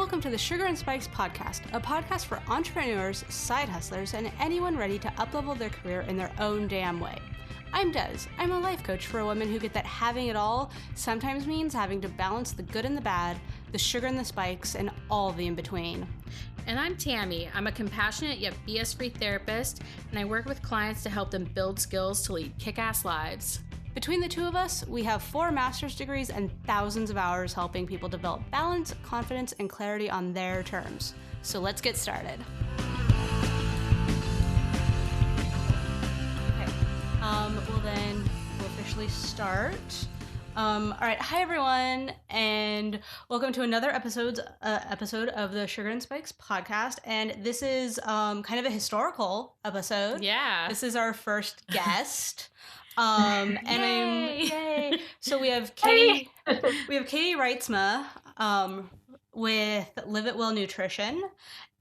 welcome to the Sugar and Spikes podcast, a podcast for entrepreneurs, side hustlers, and anyone ready to uplevel their career in their own damn way. I'm Des. I'm a life coach for women who get that having it all sometimes means having to balance the good and the bad, the sugar and the spikes, and all the in-between. And I'm Tammy. I'm a compassionate yet BS-free therapist, and I work with clients to help them build skills to lead kick-ass lives. Between the two of us, we have 4 master's degrees and thousands of hours helping people develop balance, confidence, and clarity on their terms. So let's get started. Okay, well then, we'll officially start. All right, hi everyone, and welcome to another episode of the Sugar and Spikes podcast. And this is kind of a historical episode. Yeah. This is our first guest. Yay. So we have Katie Reitsma, with Live It Well Nutrition,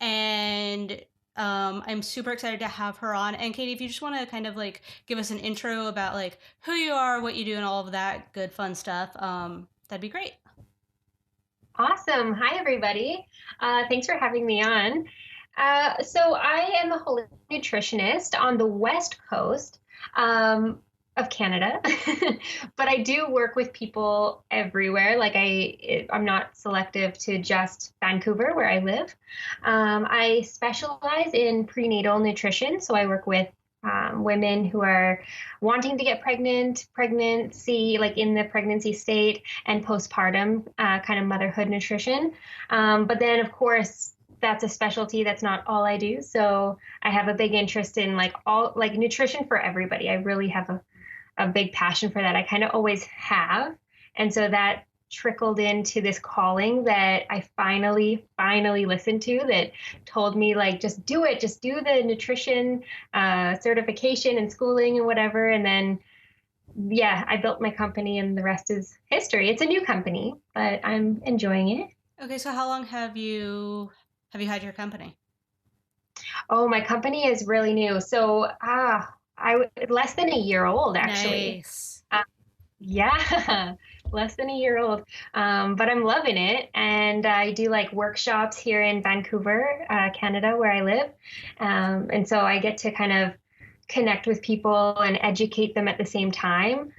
and I'm super excited to have her on. And Katie, if you just want to kind of like give us an intro about like who you are, what you do, and all of that good fun stuff, that'd be great. Awesome. Hi, everybody. Thanks for having me on. So I am a holistic nutritionist on the West Coast of Canada, but I do work with people everywhere. Like I'm not selective to just Vancouver, where I live. I specialize in prenatal nutrition. So I work with women who are wanting to get pregnant, pregnancy, like in the pregnancy state, and postpartum kind of motherhood nutrition. But then, of course, that's a specialty. That's not all I do. So I have a big interest in like nutrition for everybody. I really have a big passion for that. I kind of always have. And so that trickled into this calling that I finally listened to, that told me like, just do it, just do the nutrition certification and schooling and whatever. And then, yeah, I built my company and the rest is history. It's a new company, but I'm enjoying it. Okay. So how long have you had your company? Oh, my company is really new. So, less than a year old, actually. Nice. Yeah, less than a year old. But I'm loving it. And I do like workshops here in Vancouver, Canada, where I live. And so I get to kind of connect with people and educate them at the same time,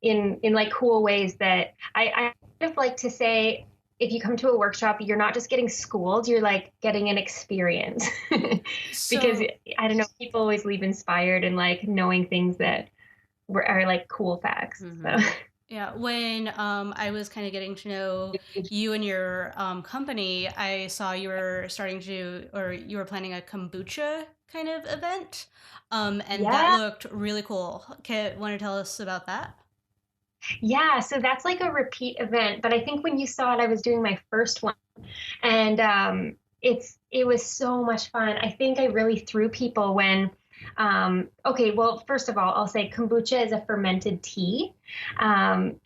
in like cool ways that I kind of like to say, if you come to a workshop, you're not just getting schooled, you're like getting an experience. Because I don't know, people always leave inspired and like knowing things that are like cool facts. Mm-hmm. So. Yeah, when I was kind of getting to know you and your company, I saw you were you were planning a kombucha kind of event, and that looked really cool. Want to tell us about that? Yeah, so that's like a repeat event, but I think when you saw it, I was doing my first one, and it was so much fun. I think I really threw people when, okay, well, first of all, I'll say kombucha is a fermented tea, and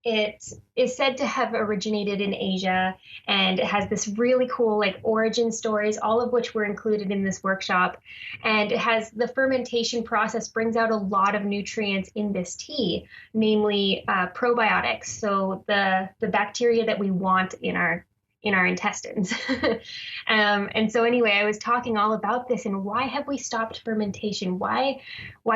it is said to have originated in Asia, and it has this really cool like origin stories, all of which were included in this workshop. And it has the fermentation process brings out a lot of nutrients in this tea, namely probiotics. So the bacteria that we want in our intestines. And so anyway, I was talking all about this and why have we stopped fermentation? Why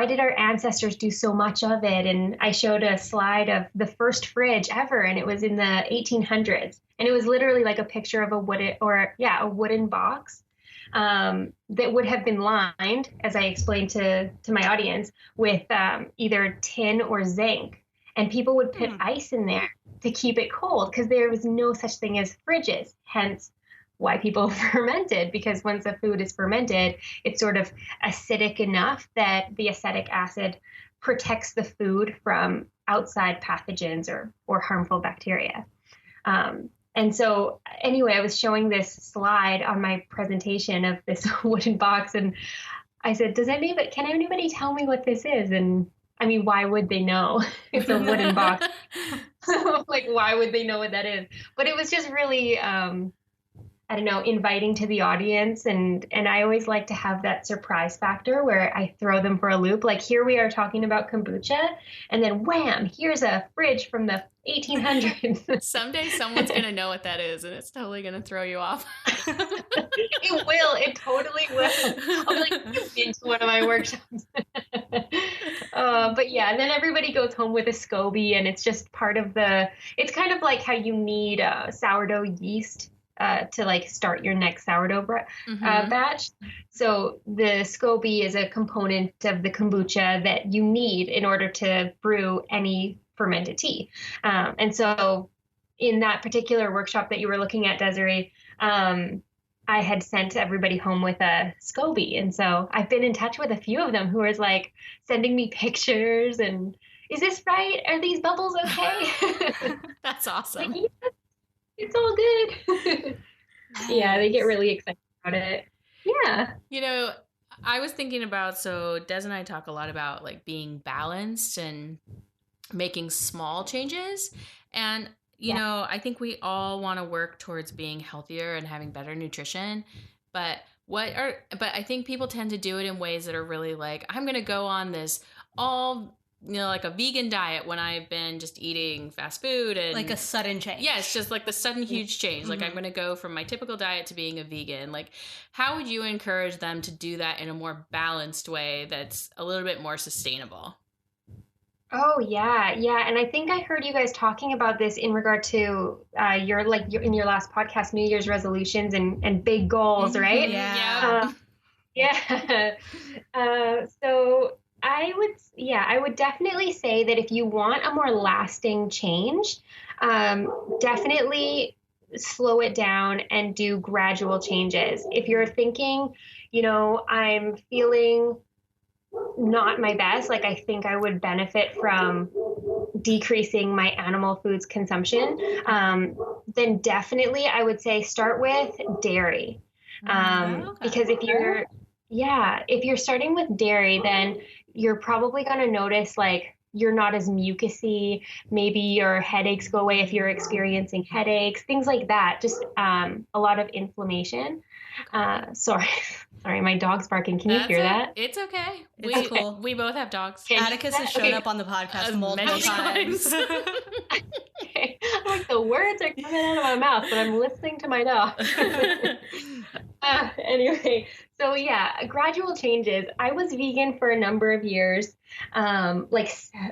did our ancestors do so much of it? And I showed a slide of the first fridge ever, and it was in the 1800s. And it was literally like a picture of a wooden box that would have been lined, as I explained to my audience, with either tin or zinc. And people would put ice in there to keep it cold because there was no such thing as fridges, hence why people fermented, because once a food is fermented, it's sort of acidic enough that the acetic acid protects the food from outside pathogens or harmful bacteria. And so anyway, I was showing this slide on my presentation of this wooden box, and I said, can anybody tell me what this is? And I mean, why would they know? It's a wooden box. Like, why would they know what that is? But it was just really, I don't know, inviting to the audience. And I always like to have that surprise factor where I throw them for a loop. Like here we are talking about kombucha, and then wham, here's a fridge from the 1800s. Someday someone's going to know what that is, and it's totally going to throw you off. It will. It totally will. I'll be like, you've been to one of my workshops. But yeah, and then everybody goes home with a SCOBY, and it's just part of it's kind of like how you need sourdough yeast to like start your next sourdough batch. So the SCOBY is a component of the kombucha that you need in order to brew any fermented tea. And so in that particular workshop that you were looking at, Desiree, I had sent everybody home with a SCOBY. And so I've been in touch with a few of them who is like sending me pictures and, is this right? Are these bubbles okay? That's awesome. Like, yeah, it's all good. Nice. Yeah, they get really excited about it. Yeah. You know, I was thinking about, so Des and I talk a lot about like being balanced and making small changes. And you know, I think we all want to work towards being healthier and having better nutrition, but I think people tend to do it in ways that are really like, I'm going to go on this like a vegan diet when I've been just eating fast food and like a sudden change. Yeah, it's just like the sudden huge change. Like I'm going to go from my typical diet to being a vegan. Like how would you encourage them to do that in a more balanced way that's a little bit more sustainable? Oh yeah, yeah, and I think I heard you guys talking about this in regard to in your last podcast, New Year's resolutions and big goals, right? Yeah. Yeah. So I would definitely say that if you want a more lasting change, definitely slow it down and do gradual changes. If you're thinking, I'm feeling not my best, like I think I would benefit from decreasing my animal foods consumption, then definitely I would say start with dairy. Because if you're starting with dairy, then you're probably going to notice like you're not as mucusy. Maybe your headaches go away if you're experiencing headaches, things like that. Just a lot of inflammation. Sorry, my dog's barking. Can you hear that? It's okay. It's cool. We both have dogs. Atticus has shown up on the podcast multiple times. Okay. I'm like, the words are coming out of my mouth, but I'm listening to my dog. Anyway, so yeah, gradual changes. I was vegan for a number of years, like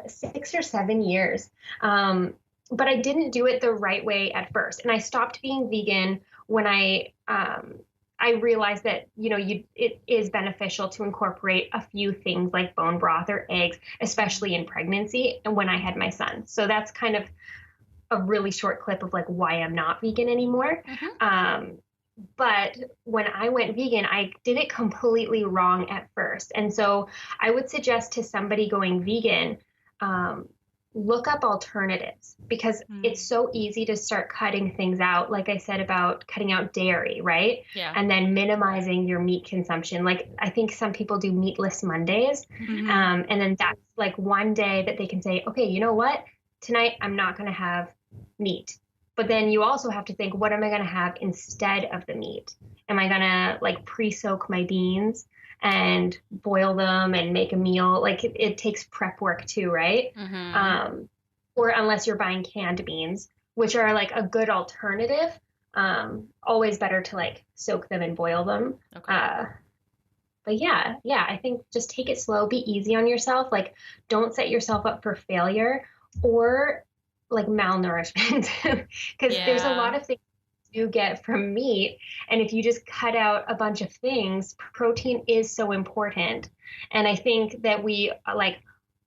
6 or 7 years. But I didn't do it the right way at first. And I stopped being vegan when I realized that, it is beneficial to incorporate a few things like bone broth or eggs, especially in pregnancy and when I had my son. So that's kind of a really short clip of like why I'm not vegan anymore. But when I went vegan, I did it completely wrong at first. And so I would suggest to somebody going vegan, look up alternatives, because it's so easy to start cutting things out. Like I said about cutting out dairy, right? Yeah. And then minimizing your meat consumption. Like I think some people do meatless Mondays. And then that's like one day that they can say, okay, you know what? Tonight I'm not going to have meat. But then you also have to think, what am I going to have instead of the meat? Am I going to like pre-soak my beans and boil them and make a meal? Like it takes prep work too, right? Or unless you're buying canned beans, which are like a good alternative, always better to like soak them and boil them. Okay. But yeah, I think just take it slow, be easy on yourself. Like don't set yourself up for failure or like malnourishment, because there's a lot of things you get from meat. And if you just cut out a bunch of things, protein is so important. And I think that we like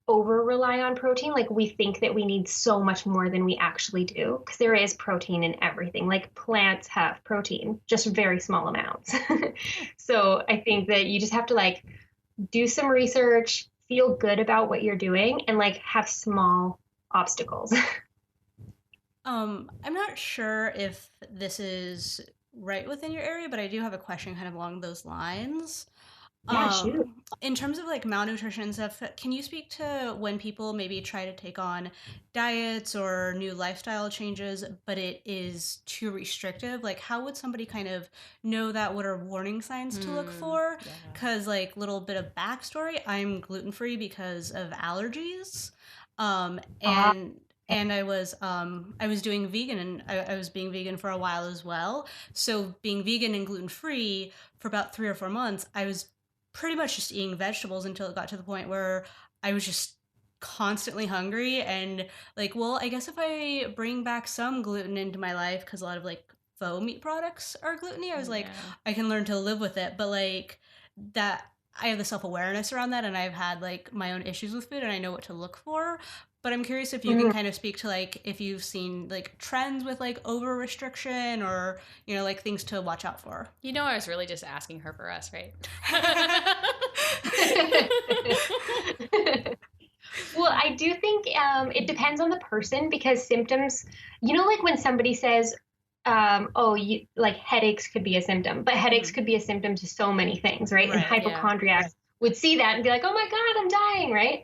over rely on protein. Like we think that we need so much more than we actually do, because there is protein in everything. Like plants have protein, just very small amounts. So I think that you just have to like do some research, feel good about what you're doing, and like have small obstacles. I'm not sure if this is right within your area, but I do have a question kind of along those lines. Yeah, shoot. In terms of like malnutrition and stuff, can you speak to when people maybe try to take on diets or new lifestyle changes, but it is too restrictive? Like, how would somebody kind of know that? What are warning signs to look for? Yeah. Because, like, little bit of backstory, I'm gluten free because of allergies, Ah, and I was doing vegan, and I was being vegan for a while as well. So being vegan and gluten free for about 3 or 4 months, I was pretty much just eating vegetables until it got to the point where I was just constantly hungry and like, well, I guess if I bring back some gluten into my life, because a lot of like faux meat products are gluteny, I was like, Yeah. I can learn to live with it. But like that, I have the self awareness around that, and I've had like my own issues with food, and I know what to look for. But I'm curious if you can mhm. kind of speak to like if you've seen like trends with like over restriction or like things to watch out for. I was really just asking her for us, right? Well, I do think it depends on the person because symptoms, like when somebody says, oh, like headaches could be a symptom, but headaches Mhm. could be a symptom to so many things, right? And Right. Yeah. hypochondriacs would see that and be like, oh my God, I'm dying, right?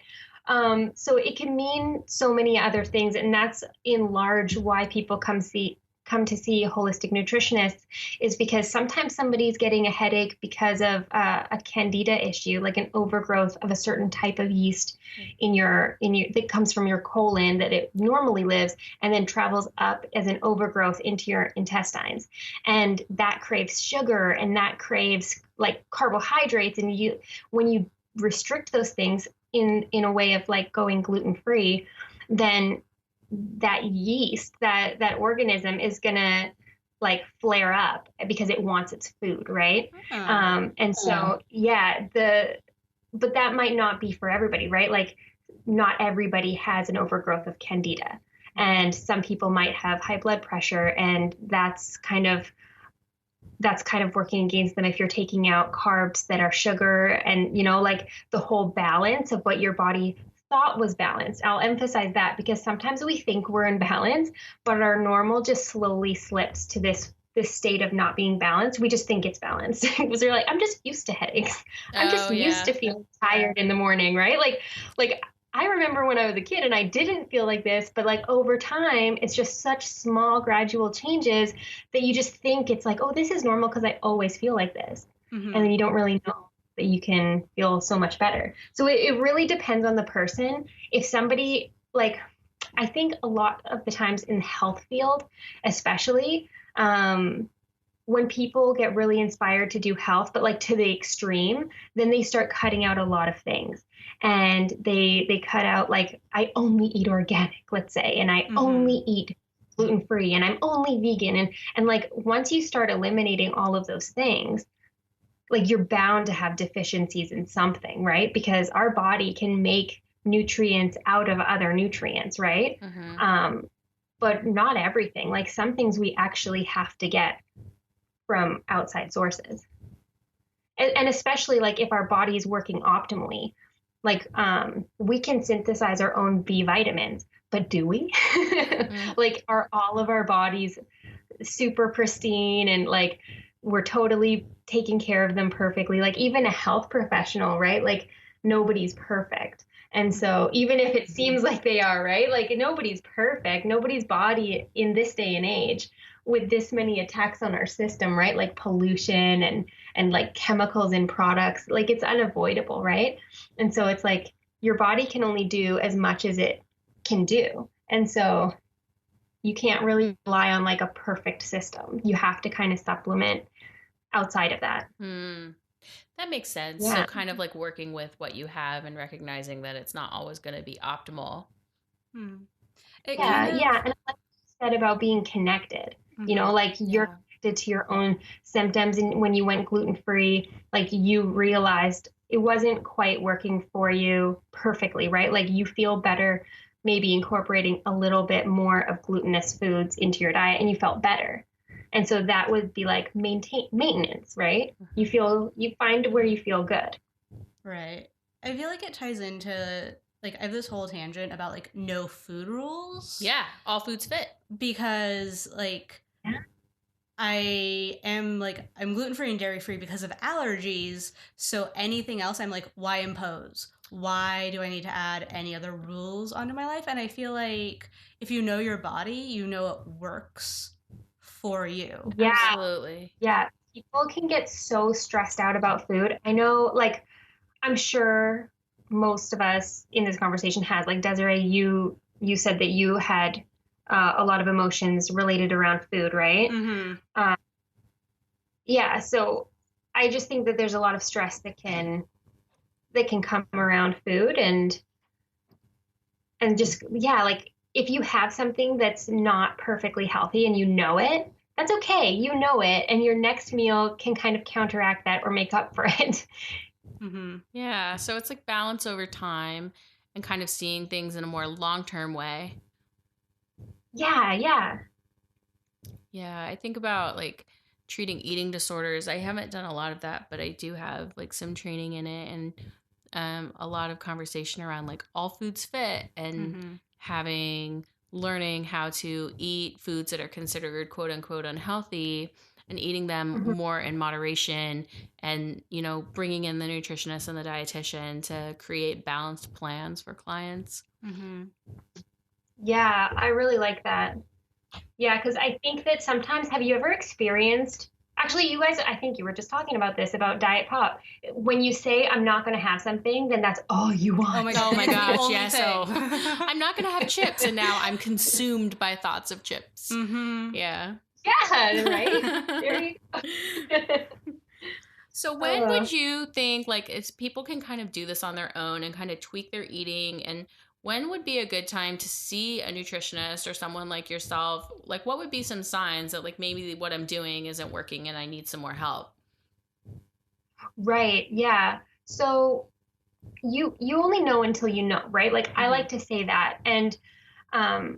So it can mean so many other things, and that's in large why people come to see holistic nutritionists is because sometimes somebody's getting a headache because of a candida issue, like an overgrowth of a certain type of yeast in your that comes from your colon that it normally lives and then travels up as an overgrowth into your intestines, and that craves sugar and that craves like carbohydrates, and when you restrict those things in a way of like going gluten free, then that yeast, that organism is gonna like flare up because it wants its food, right? Oh. And so yeah, but that might not be for everybody, right? Like not everybody has an overgrowth of candida. And some people might have high blood pressure, and that's kind of working against them if you're taking out carbs that are sugar and like the whole balance of what your body thought was balanced. I'll emphasize that because sometimes we think we're in balance, but our normal just slowly slips to this state of not being balanced. We just think it's balanced because we're like, I'm just used to headaches. I'm Oh just used yeah. to feeling tired in the morning, right? Like I remember when I was a kid and I didn't feel like this, but like over time, it's just such small gradual changes that you just think it's like, oh, this is normal because I always feel like this. And Mm-hmm. then you don't really know that you can feel so much better. So it really depends on the person. If somebody like, I think a lot of the times in the health field, especially, when people get really inspired to do health, but like to the extreme, then they start cutting out a lot of things. And they cut out like I only eat organic, let's say, and I Mm-hmm. only eat gluten free and I'm only vegan. And like once you start eliminating all of those things, like you're bound to have deficiencies in something, right? Because our body can make nutrients out of other nutrients, right? Mm-hmm. Um, but not everything. Like some things we actually have to get from outside sources. And especially like if our body is working optimally, like we can synthesize our own B vitamins, but do we? Mm. Like are all of our bodies super pristine and like we're totally taking care of them perfectly? Like even a health professional, right? Like nobody's perfect. And so even if it seems like they are, right? Like nobody's perfect. Nobody's body in this day and age with this many attacks on our system, right? Like pollution and like chemicals in products, like it's unavoidable, right? And so it's like your body can only do as much as it can do. And so you can't really rely on like a perfect system. You have to kind of supplement outside of that. Hmm. That makes sense. So Yeah. kind of like working with what you have and recognizing that it's not always going to be optimal. Hmm. It kind Yeah. of. Yeah. And like you said about being connected, Mm-hmm. like you're Yeah. connected to your own symptoms. And when you went gluten free, like you realized it wasn't quite working for you perfectly, right? Like you feel better maybe incorporating a little bit more of glutinous foods into your diet and you felt better. And so that would be like maintain maintenance, right? Mhm. You find where you feel good. Right. I feel like it ties into like I have this whole tangent about like no food rules Yeah. All foods fit. because like Yeah. I am like, I'm gluten-free and dairy-free because of allergies. So anything else, I'm like, why impose? Why do I need to add any other rules onto my life? And I feel like if you know your body, you know it works for you. Yeah. Absolutely. Yeah. People can get so stressed out about food. I know, like, I'm sure most of us in this conversation has, like, Desiree, you said that you had a lot of emotions related around food, right? Mm-hmm. Yeah. So I just think that there's a lot of stress that can come around food, and just, yeah, like, if you have something that's not perfectly healthy and you know it, that's okay. You know it, and your next meal can kind of counteract that or make up for it. Mm-hmm. Yeah. So it's like balance over time and kind of seeing things in a more long-term way. Yeah, yeah. Yeah. I think about like treating eating disorders. I haven't done a lot of that, but I do have like some training in it, and a lot of conversation around like all foods fit, and learning how to eat foods that are considered quote unquote unhealthy and eating them Mhm. more in moderation, and bringing in the nutritionist and the dietitian to create balanced plans for clients. Mm-hmm. Yeah, I really like that. Yeah, because I think that sometimes, have you ever experienced, actually, you guys, I think you were just talking about this, about diet pop. When you say, I'm not going to have something, then that's all you Oh want. my God. Oh my It's the gosh, only yeah. So thing. I'm not going to have chips, and now I'm consumed by thoughts of chips. Mm-hmm. Yeah. Yeah, right? There you go. So when Uh, would you think like it's people can kind of do this on their own and kind of tweak their eating, and when would be a good time to see a nutritionist or someone like yourself? Like what would be some signs that like maybe what I'm doing isn't working and I need some more help? right, yeah. So you only know until you know, right? Like, I Mm-hmm. like to say that. And um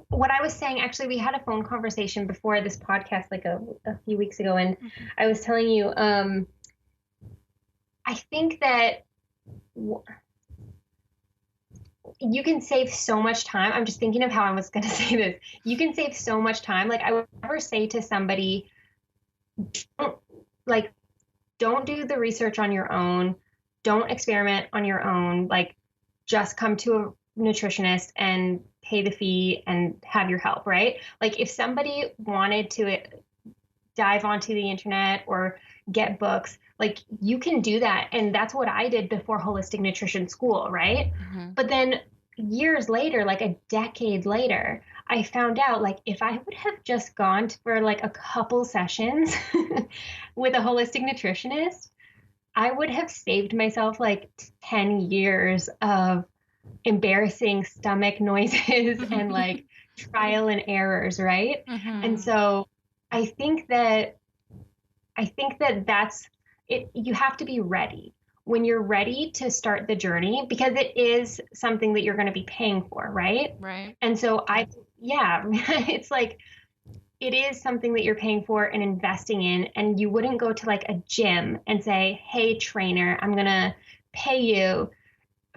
what I was saying, actually, we had a phone conversation before this podcast, like a few weeks ago, and I was telling you, I think that you can save so much time. I'm just thinking of how I was going to say this. You can save so much time. Like, I would never say to somebody, don't, like, don't do the research on your own. Don't experiment on your own. Like, just come to a nutritionist and pay the fee and have your help, right? Like, if somebody wanted to dive onto the internet or get books, like, you can do that. And that's what I did before holistic nutrition school, right? Mm-hmm. But then years later, like a decade later, I found out, like, if I would have just gone for like a couple sessions with a holistic nutritionist, I would have saved myself like 10 years of embarrassing stomach noises and like trial and errors, right? And Mm-hmm. so I think that that's it. You have to be ready when you're ready to start the journey, because it is something that you're going to be paying for, right? Right. And so yeah, it's like, it is something that you're paying for and investing in, and you wouldn't go to like a gym and say, hey trainer, I'm going to pay you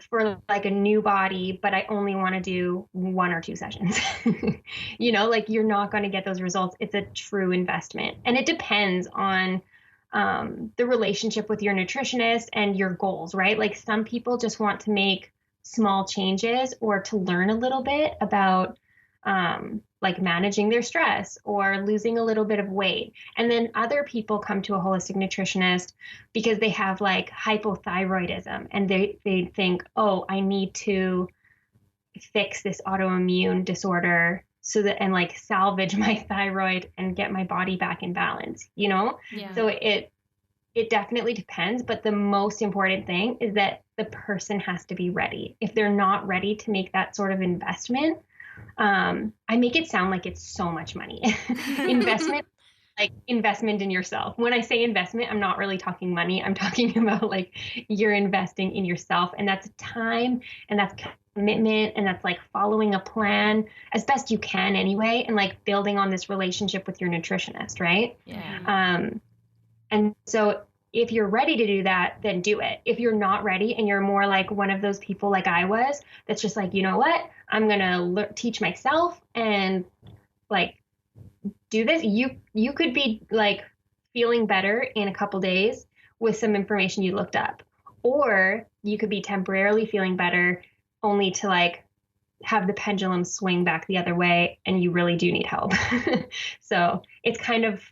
for like a new body, but I only want to do 1 or 2 sessions. Like, you're not going to get those results. It's a true investment. And it depends on the relationship with your nutritionist and your goals, right? Like, some people just want to make small changes or to learn a little bit about like managing their stress or losing a little bit of weight. And then other people come to a holistic nutritionist because they have like hypothyroidism, and they think, oh, I need to fix this autoimmune disorder so that, and like salvage my thyroid and get my body back in balance, Yeah. So it definitely depends, but the most important thing is that the person has to be ready. If they're not ready to make that sort of investment, I make it sound like it's so much money. Investment, like investment in yourself. When I say investment, I'm not really talking money. I'm talking about like, you're investing in yourself, and that's time, and that's commitment, and that's like following a plan as best you can anyway, and like building on this relationship with your nutritionist, right? Yeah. And so if you're ready to do that, then do it. If you're not ready and you're more like one of those people like I was, that's just like, you know what? I'm going to teach myself and like do this, you could be like feeling better in a couple days with some information you looked up, or you could be temporarily feeling better only to like have the pendulum swing back the other way and you really do need help. So it's kind of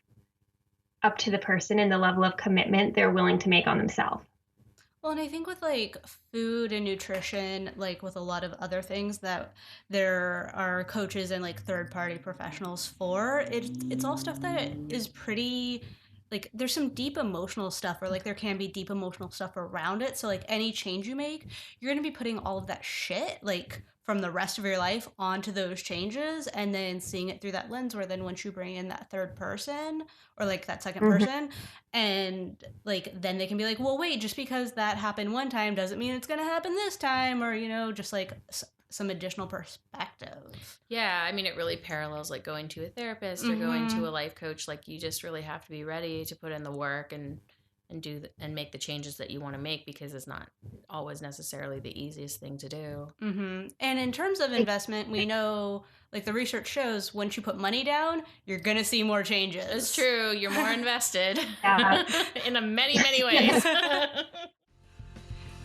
up to the person and the level of commitment they're willing to make on themselves. Well, and I think with like food and nutrition, like with a lot of other things that there are coaches and like third party professionals for, it's all stuff that is pretty like there's some deep emotional stuff, or like there can be deep emotional stuff around it. So like any change you make, you're going to be putting all of that shit like from the rest of your life onto those changes, and then seeing it through that lens, where then once you bring in that third person or like that second person, and like then they can be like, well, wait, just because that happened one time doesn't mean it's going to happen this time, or just like some additional perspective. Yeah, I mean, it really parallels like going to a therapist or going to a life coach. Like, you just really have to be ready to put in the work and and make the changes that you want to make, because it's not always necessarily the easiest thing to do. And in terms of investment, we know, like the research shows, once you put money down, you're gonna see more changes. It's true. You're more invested in many ways.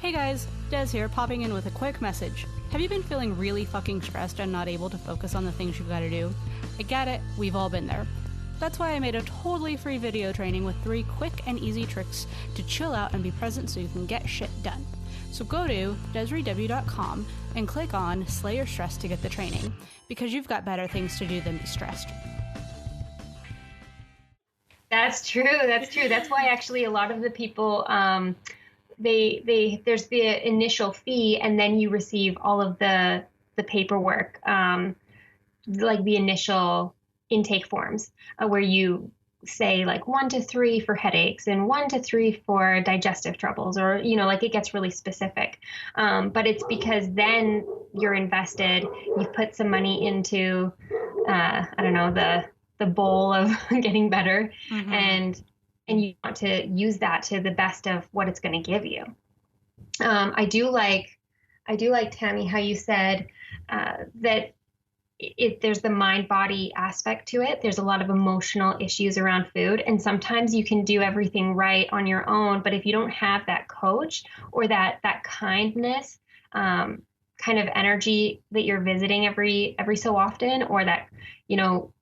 Hey guys, Des here, popping in with a quick message. Have you been feeling really fucking stressed and not able to focus on the things you've got to do? I get it, we've all been there. That's why I made a totally free video training with 3 quick and easy tricks to chill out and be present so you can get shit done. So go to DesireeW.com and click on Slay Your Stress to get the training, because you've got better things to do than be stressed. That's true. That's why actually a lot of the people, there's the initial fee, and then you receive all of the paperwork, like the initial intake forms, where you say like 1 to 3 for headaches and 1 to 3 for digestive troubles, or like it gets really specific. But it's because then you're invested, you've put some money into I don't know, the bowl of getting better, and you want to use that to the best of what it's going to give you. I do like Tammy, how you said that there's the mind-body aspect to it. There's a lot of emotional issues around food, and sometimes you can do everything right on your own, but if you don't have that coach or that kindness, kind of energy that you're visiting every so often, or that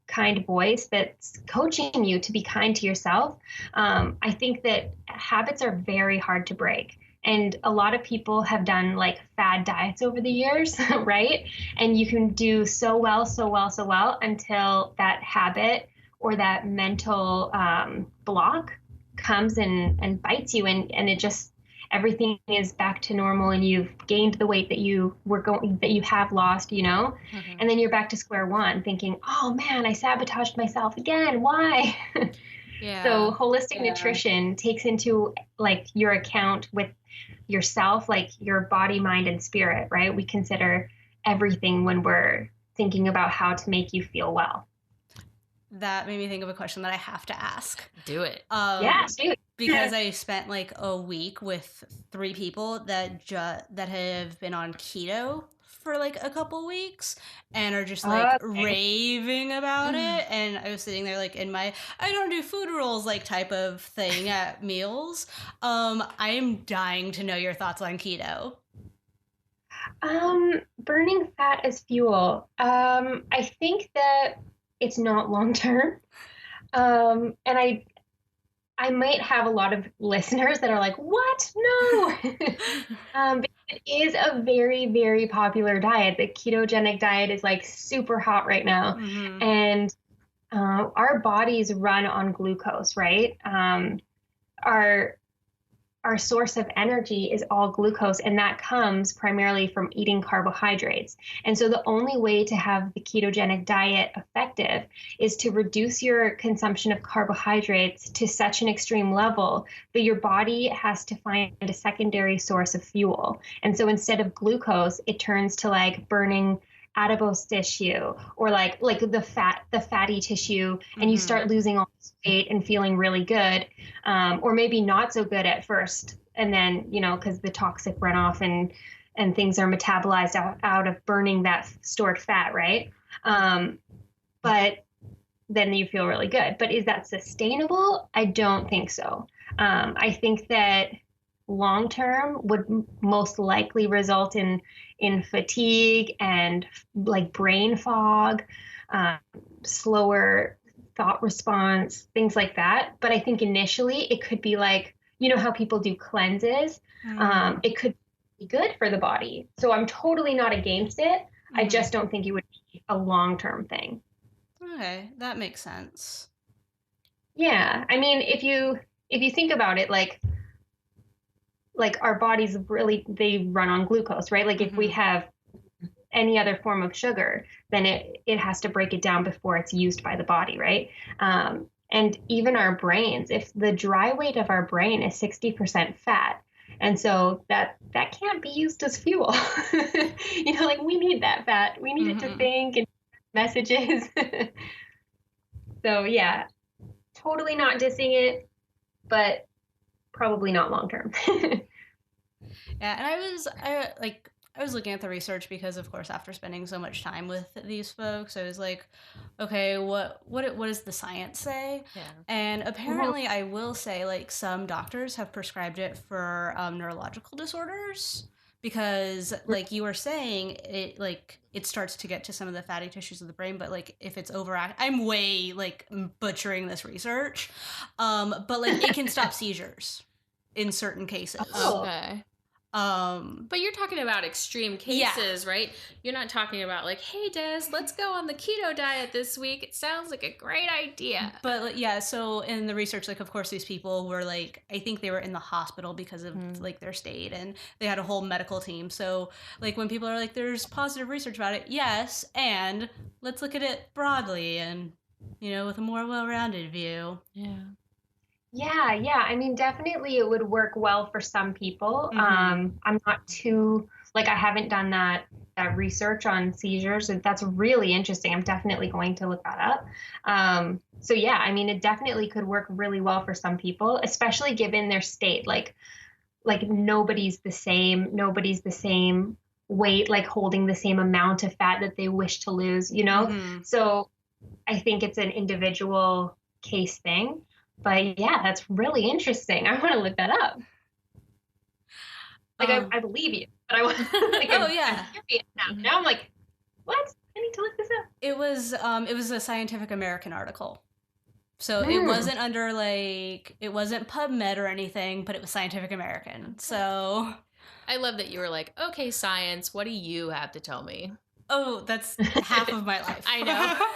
kind voice that's coaching you to be kind to yourself, I think that habits are very hard to break. And a lot of people have done like fad diets over the years, right? And you can do so well until that habit or that mental block comes and bites you, and it just, everything is back to normal, and you've gained the weight that you have lost, and then you're back to square one thinking, oh man, I sabotaged myself again. Why? Yeah. So holistic nutrition takes into like your account with yourself, like your body, mind, and spirit, right? We consider everything when we're thinking about how to make you feel well. That made me think of a question that I have to ask. Do it. Yeah, do it. Because I spent like a week with 3 people that have been on keto for like a couple weeks and are just like raving about it. And I was sitting there like in my I don't do food rules like type of thing at meals. I am dying to know your thoughts on keto. Burning fat as fuel. I think that it's not long term. And I might have a lot of listeners that are like, what? No. It is a very, very popular diet. The ketogenic diet is like super hot right now. And our bodies run on glucose, right? Our source of energy is all glucose, and that comes primarily from eating carbohydrates. And so the only way to have the ketogenic diet effective is to reduce your consumption of carbohydrates to such an extreme level that your body has to find a secondary source of fuel. And so instead of glucose, it turns to like burning adipose tissue, or like the fatty tissue, and you start losing all this weight and feeling really good, or maybe not so good at first, and then because the toxic runoff and things are metabolized out of burning that stored fat, right? But then you feel really good. But is that sustainable? I don't think so. I think that long term would most likely result in fatigue and like brain fog, uh, slower thought response, things like that. But I think initially it could be like, you know how people do cleanses? It could be good for the body. So I'm totally not against it. I just don't think it would be a long-term thing. Okay, that makes sense. Yeah. I mean, if you think about it, like our bodies really, they run on glucose, right? Like if we have any other form of sugar, then it has to break it down before it's used by the body, right? And even our brains, if the dry weight of our brain is 60% fat, and so that can't be used as fuel. Like we need that fat. We need it to think and messages. So yeah, totally not dissing it, but probably not long term. Yeah, and I was looking at the research because, of course, after spending so much time with these folks, I was like, okay, what does the science say? Yeah. And apparently, I will say, like, some doctors have prescribed it for neurological disorders because, like you were saying, it starts to get to some of the fatty tissues of the brain, but like if it's overact, I'm way like butchering this research, but like it can stop seizures in certain cases. Okay. But you're talking about extreme cases, yeah. right? You're not talking about like, hey, Des, let's go on the keto diet this week. It sounds like a great idea. But yeah, so in the research, like, of course, these people were like, I think they were in the hospital because of like their state, and they had a whole medical team. So like when people are like, there's positive research about it, yes, and let's look at it broadly and, with a more well-rounded view. Yeah. Yeah. I mean, definitely it would work well for some people. I'm not too, like, I haven't done that research on seizures. And that's really interesting. I'm definitely going to look that up. So yeah, I mean, it definitely could work really well for some people, especially given their state. Like nobody's the same. Nobody's the same weight, like holding the same amount of fat that they wish to lose, So I think it's an individual case thing. But yeah, that's really interesting. I want to look that up. Like I believe you, but I want. Like, oh yeah. I'm curious now. Now I'm like, what? I need to look this up. It was a Scientific American article, so it wasn't under like it wasn't PubMed or anything, but it was Scientific American. So I love that you were like, okay, science, what do you have to tell me? Oh, that's half of my life. I know.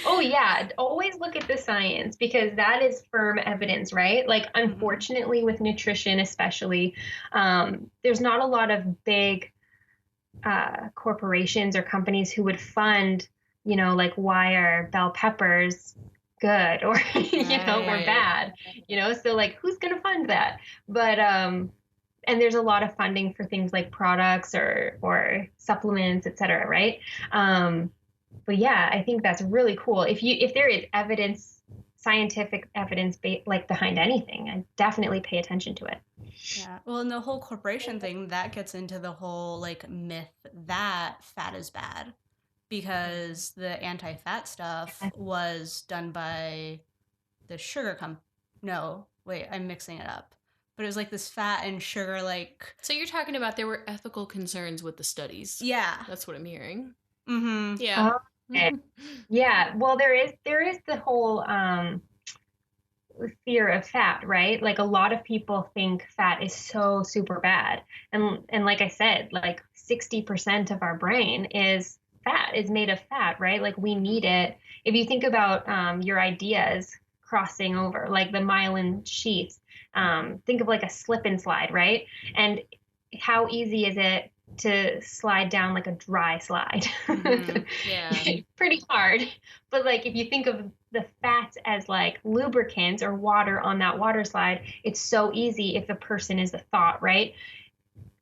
Oh yeah, always look at the science because that is firm evidence, right? Like unfortunately with nutrition especially, there's not a lot of big corporations or companies who would fund, like why are bell peppers good or or bad, so like who's going to fund that? But and there's a lot of funding for things like products or supplements, et cetera, right? But yeah, I think that's really cool. If there is evidence, scientific evidence like behind anything, I definitely pay attention to it. Yeah. Well, and the whole corporation thing, that gets into the whole like myth that fat is bad because the anti-fat stuff was done by the sugar company. No, wait, I'm mixing it up. But it was like this fat and sugar like. So you're talking about there were ethical concerns with the studies. Yeah. That's what I'm hearing. Mm-hmm. Yeah. Okay. Yeah. Well, there is the whole fear of fat, right? Like a lot of people think fat is so super bad. And like I said, like 60% of our brain is fat, is made of fat, right? Like we need it. If you think about your ideas crossing over, like the myelin sheaths, think of like a slip and slide, right? And how easy is it to slide down like a dry slide? Yeah. Pretty hard. But like if you think of the fats as like lubricants or water on that water slide, it's so easy if the person is a thought, right?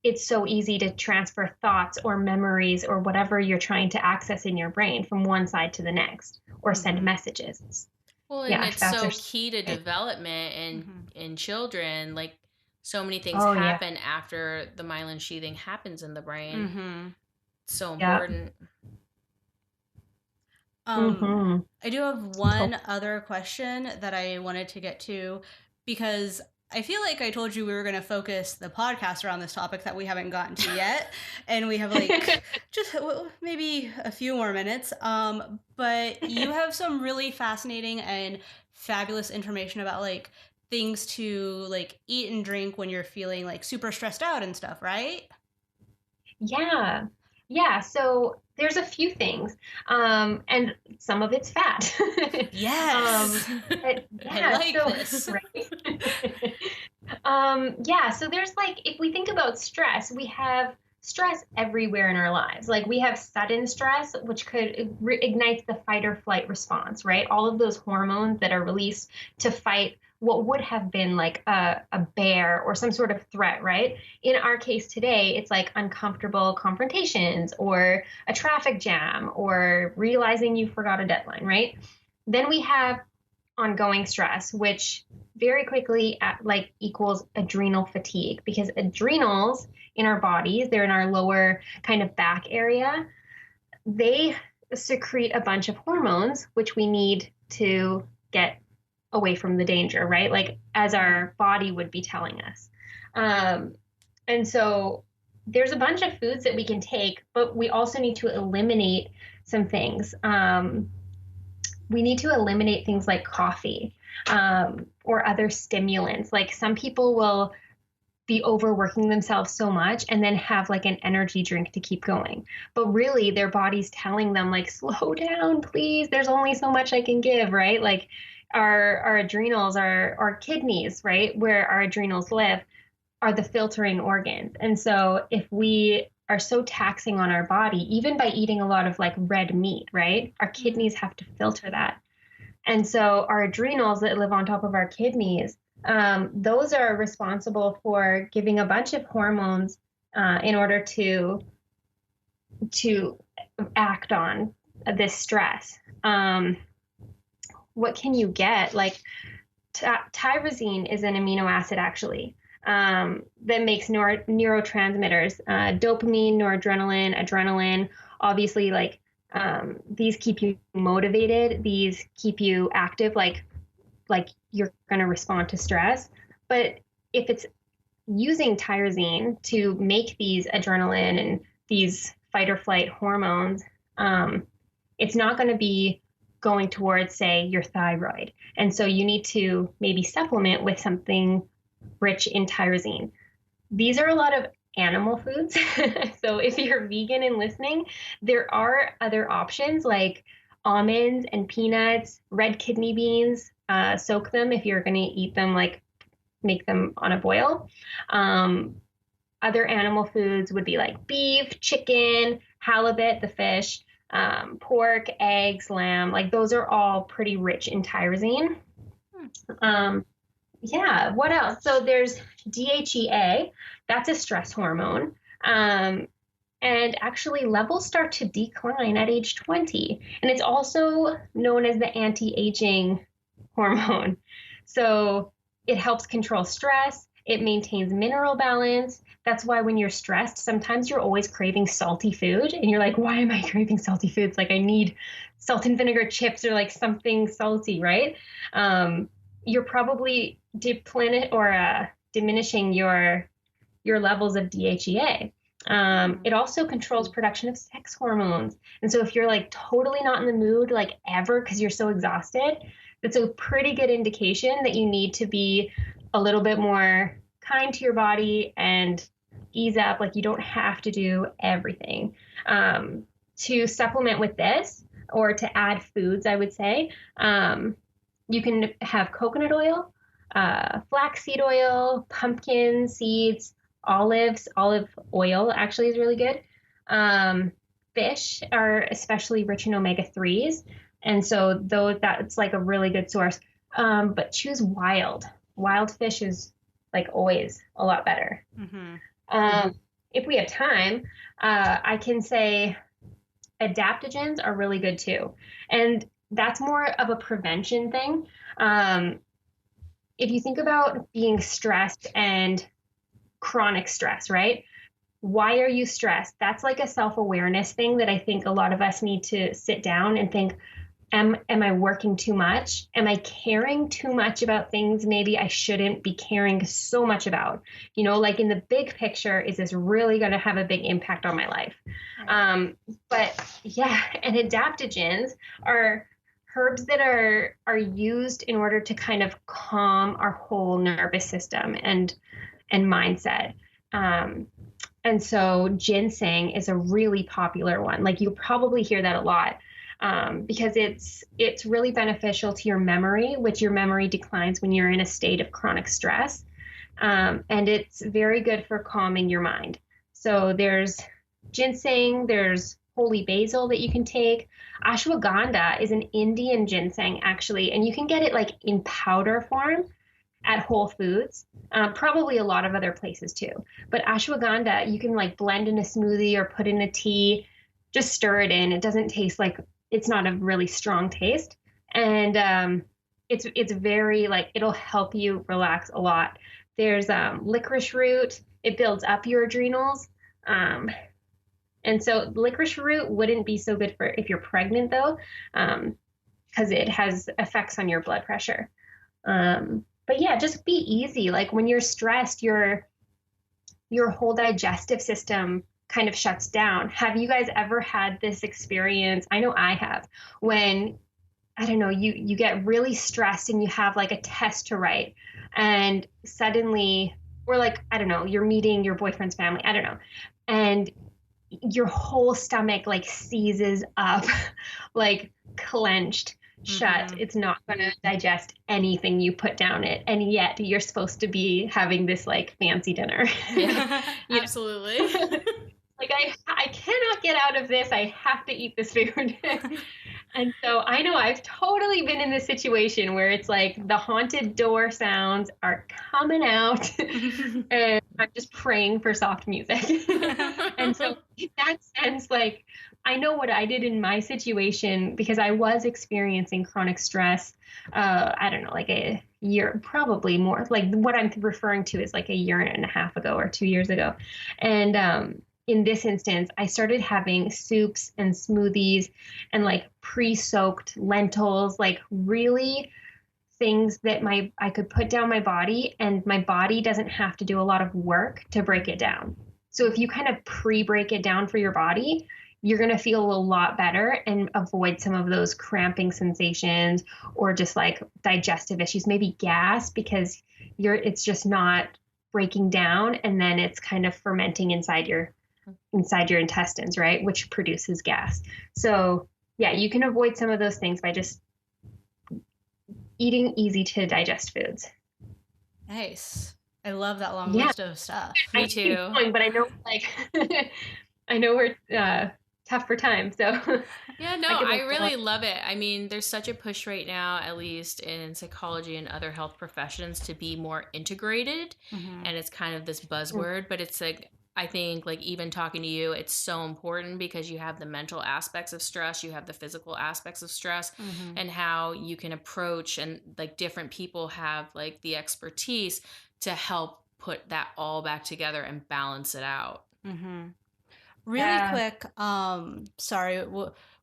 It's so easy to transfer thoughts or memories or whatever you're trying to access in your brain from one side to the next or send messages. Well, and it's so key to development in children. Like so many things happen after the myelin sheathing happens in the brain. So important. Mm-hmm. I do have one other question that I wanted to get to because I feel like I told you we were going to focus the podcast around this topic that we haven't gotten to yet, and we have like just maybe a few more minutes. But you have some really fascinating and fabulous information about like things to like eat and drink when you're feeling like super stressed out and stuff, right? Yeah. Yeah. So there's a few things. And some of it's fat. Yes. But I yeah, like so this. right. Yeah, so there's like if we think about stress, we have stress everywhere in our lives. Like we have sudden stress, which could ignites the fight or flight response, right? All of those hormones that are released to fight what would have been like a bear or some sort of threat, right? In our case today, it's like uncomfortable confrontations or a traffic jam or realizing you forgot a deadline, right? Then we have ongoing stress, which very quickly like equals adrenal fatigue because adrenals in our bodies, they're in our lower kind of back area. They secrete a bunch of hormones, which we need to get away from the danger, right? Like as our body would be telling us. And so there's a bunch of foods that we can take, but we also need to eliminate some things. We need to eliminate things like coffee or other stimulants. Like some people will be overworking themselves so much and then have like an energy drink to keep going. But really, their body's telling them, like, slow down, please. There's only so much I can give, right? Like our adrenals, our kidneys, right? Where our adrenals live are the filtering organs. And so if we are so taxing on our body, even by eating a lot of like red meat, right? Our kidneys have to filter that. And so our adrenals that live on top of our kidneys, those are responsible for giving a bunch of hormones in order to act on this stress. What can you get? Like tyrosine is an amino acid actually that makes neurotransmitters, dopamine, noradrenaline, adrenaline. Obviously, like these keep you motivated. These keep you active. Like you're going to respond to stress. But if it's using tyrosine to make these adrenaline and these fight or flight hormones, it's not going to be going towards, say, your thyroid. And so you need to maybe supplement with something rich in tyrosine. These are a lot of animal foods. So if you're vegan and listening, there are other options like almonds and peanuts, red kidney beans, soak them if you're going to eat them, like make them on a boil. Other animal foods would be like beef, chicken, halibut, the fish, pork, eggs, lamb. Like those are all pretty rich in tyrosine. Yeah, what else? So there's DHEA, that's a stress hormone. And actually levels start to decline at age 20. And it's also known as the anti-aging hormone. So it helps control stress. It maintains mineral balance. That's why when you're stressed, sometimes you're always craving salty food. And you're like, why am I craving salty foods? Like I need salt and vinegar chips or like something salty, right? You're probably diminishing your levels of DHEA. It also controls production of sex hormones. And so if you're like totally not in the mood, like ever, because you're so exhausted, that's a pretty good indication that you need to be a little bit more kind to your body and ease up. Like you don't have to do everything. To supplement with this or to add foods, I would say, you can have coconut oil, flaxseed oil, pumpkin seeds, olive oil actually is really good. Fish are especially rich in omega-3s. And so that's like a really good source. But choose wild. Wild fish is like always a lot better. Mm-hmm. If we have time, I can say adaptogens are really good too. And that's more of a prevention thing. If you think about being stressed and chronic stress, right? why are you stressed? That's like a self-awareness thing that I think a lot of us need to sit down and think, am I working too much? Am I caring too much about things maybe I shouldn't be caring so much about? Like in the big picture, is this really going to have a big impact on my life? But yeah, and adaptogens are herbs that are used in order to kind of calm our whole nervous system and mindset. And so ginseng is a really popular one. Like you probably hear that a lot. Because it's really beneficial to your memory, which your memory declines when you're in a state of chronic stress. And it's very good for calming your mind. So there's ginseng, there's holy basil that you can take. Ashwagandha is an Indian ginseng, actually, and you can get it like in powder form at Whole Foods, probably a lot of other places too. But ashwagandha, you can like blend in a smoothie or put in a tea, just stir it in. It doesn't taste like, it's not a really strong taste. And it's very like, it'll help you relax a lot. There's licorice root. It builds up your adrenals. And so licorice root wouldn't be so good for if you're pregnant though, because it has effects on your blood pressure. But yeah, just be easy. Like when you're stressed, your whole digestive system kind of shuts down. Have you guys ever had this experience? I know I have, when, I don't know, you get really stressed and you have like a test to write and suddenly, or like, I don't know, you're meeting your boyfriend's family, I don't know, and your whole stomach like seizes up, like clenched shut. Mm-hmm. It's not going to digest anything you put down it. And yet you're supposed to be having this like fancy dinner. Yeah, absolutely. Like I cannot get out of this. I have to eat this food. And so I know I've totally been in this situation where it's like the haunted door sounds are coming out and I'm just praying for soft music. And so in that sense, like I know what I did in my situation because I was experiencing chronic stress. I don't know, like a year, probably more. Like what I'm referring to is like a year and a half ago or 2 years ago. And in this instance, I started having soups and smoothies and like pre-soaked lentils, like really things that I could put down my body and my body doesn't have to do a lot of work to break it down. So if you kind of pre-break it down for your body, you're going to feel a lot better and avoid some of those cramping sensations or just like digestive issues, maybe gas, because it's just not breaking down and then it's kind of fermenting inside your intestines, right? Which produces gas. So yeah, you can avoid some of those things by just eating easy to digest foods. Nice. I love that long list of stuff. Me too. But I know like, I know we're tough for time. So yeah, no, I really love it. I mean, there's such a push right now, at least in psychology and other health professions, to be more integrated. Mm-hmm. And it's kind of this buzzword, but it's like, I think like even talking to you, it's so important because you have the mental aspects of stress, you have the physical aspects of stress, mm-hmm. and how you can approach, and like different people have like the expertise to help put that all back together and balance it out. Mm-hmm. Really quick, sorry,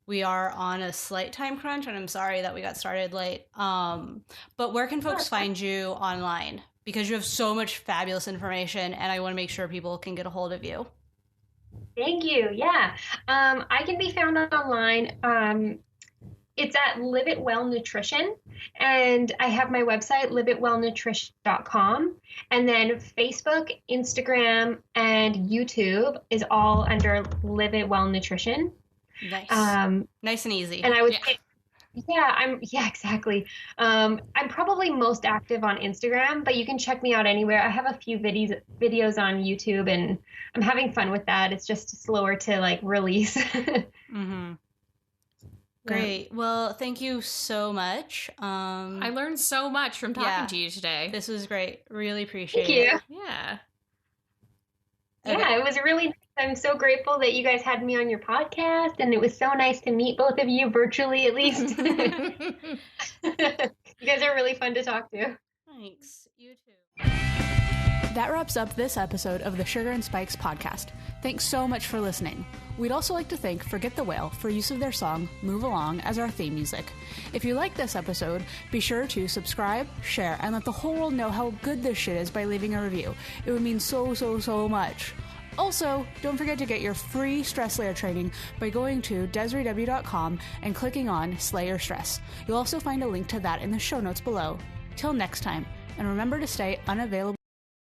we are on a slight time crunch and I'm sorry that we got started late. But where can folks find you online? Because you have so much fabulous information and I want to make sure people can get a hold of you. Thank you. Yeah. I can be found online. It's at Live It Well Nutrition, and I have my website, liveitwellnutrition.com. And then Facebook, Instagram, and YouTube is all under Live It Well Nutrition. Nice. Nice and easy. And I would say, exactly. I'm probably most active on Instagram, but you can check me out anywhere. I have a few videos on YouTube and I'm having fun with that. It's just slower to like release. Mm-hmm. Great. Well, thank you so much. I learned so much from talking to you today. This was great. Really appreciate it. Thank you. Yeah. Okay. Yeah, it was really nice. I'm so grateful that you guys had me on your podcast, and it was so nice to meet both of you virtually, at least. You guys are really fun to talk to. Thanks. You too. That wraps up this episode of the Sugar and Spikes podcast. Thanks so much for listening. We'd also like to thank Forget the Whale for use of their song Move Along as our theme music. If you like this episode, be sure to subscribe, share, and let the whole world know how good this shit is by leaving a review. It would mean so much. Also, don't forget to get your free Stress Slayer training by going to DesireeW.com and clicking on Slay Your Stress. You'll also find a link to that in the show notes below. Till next time, and remember to stay unavailable.